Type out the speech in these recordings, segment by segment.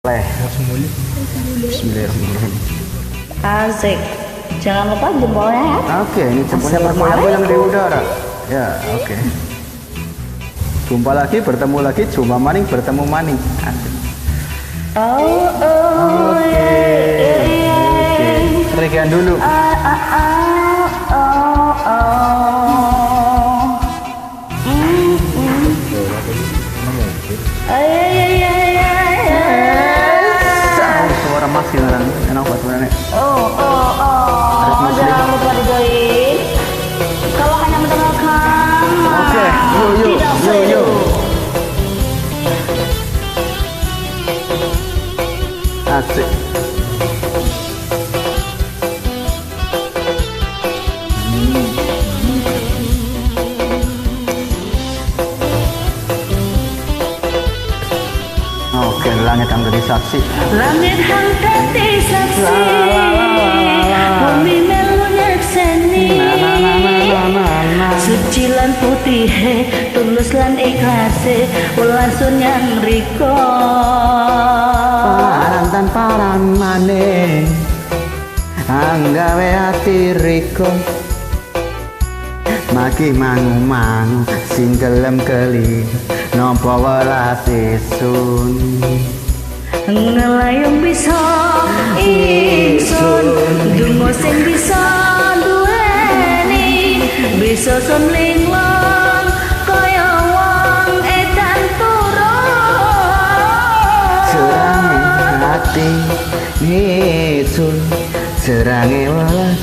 Bismillahirrahmanirrahim. Asik. Jangan lupa jempolnya ya. Oke, ini jempolnya bergoyang-goyang di udara. Ya, oke. Jumpa lagi, bertemu lagi, jumpa maning, bertemu maning. Asik. Oke. Regan dulu. Suara masih enak buat sebenarnya. Jangan lupa dijoin. Kalau hanya mendengarkan, Oke, yuk. Asik. Oke, langit yang jadi saksi. langit hang dadi saksi, bumi melu nyekseni. Suci lan putih, tulus lan ikhlas, welasun yang riko. Paran tanpa ramane, anggawe hati riko. Maki mangu-mangu, sing kelem keli, nopo welase sun. Ngelayung bisa ingsun, dungo sing bisa duweni, bisa sun linglung kaya wong edan turun. Serange hati ingsun, serange welas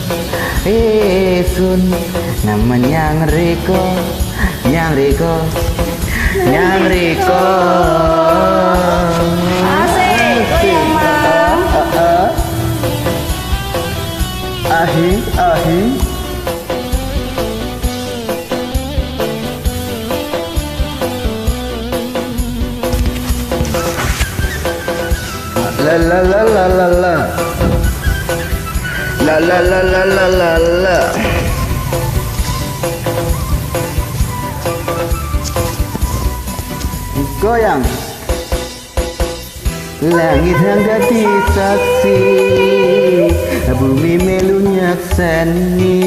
ingsun, nemen nyang riko. Asik, goyang mang. Ahi. La. Goyang. Langit yang dadi saksi, bumi melu nyaksani.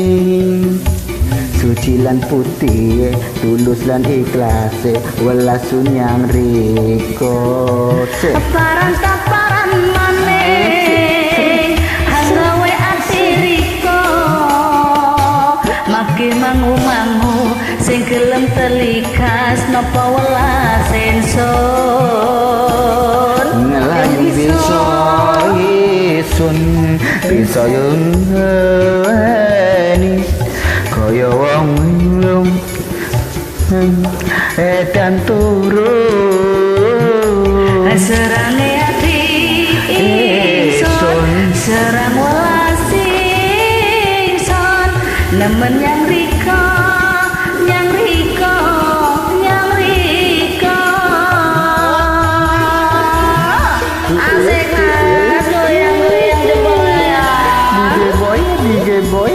Suci lan putih, tulus lan ikhlas, welasun yang riko. Paran maning, hanggawe ati riko. Maki mangu-mangu, sing gelem telikas, nopo welas ingsun. Ngelayung bisa isun, bisa yung ngeni, kaya wong lung edan turun. Serange ati ingsun, serang welas ingsun, nemen yang riko. Asik mas, goyang-goyang jempolnya. DJ boy.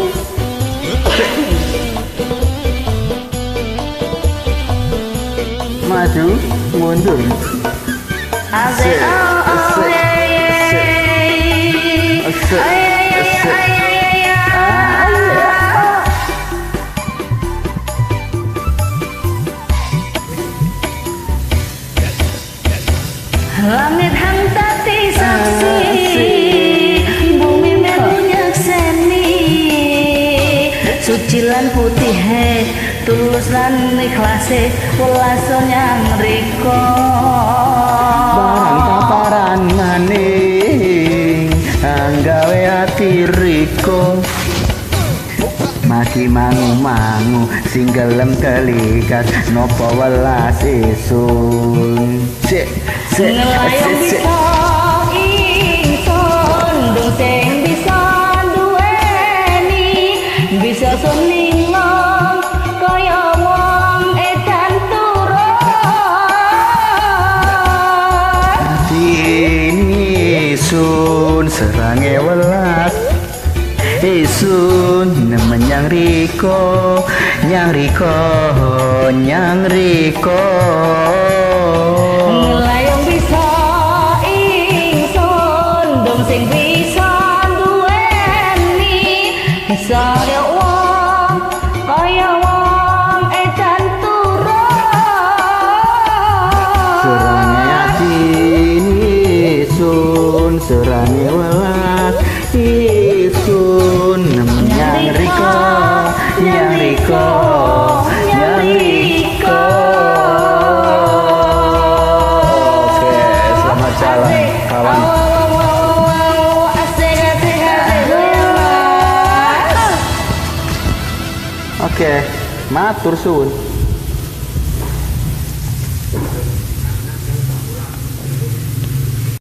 Maju, mundur. Asik, langit hang dadi saksi, bumi melu nyekseni. Suci lan putih, tulus lan ikhlas, welasun yang riko. Barang paparan maning, anggawe hati riko. Maki mangu-mangu, sing gelem telikas, nopo welas isun. Ngelayung bisa ingsun, dung sing bisa duweni, bisa sun linglung kaya wong edan turun. Ini sun, serange welas isun, nemen nyang riko. Ngelayung bisa ingsun, wani welas isun nyang riko nyang riko nyang riko. Oke, selamat jalan kawan. Oke, matur suwun.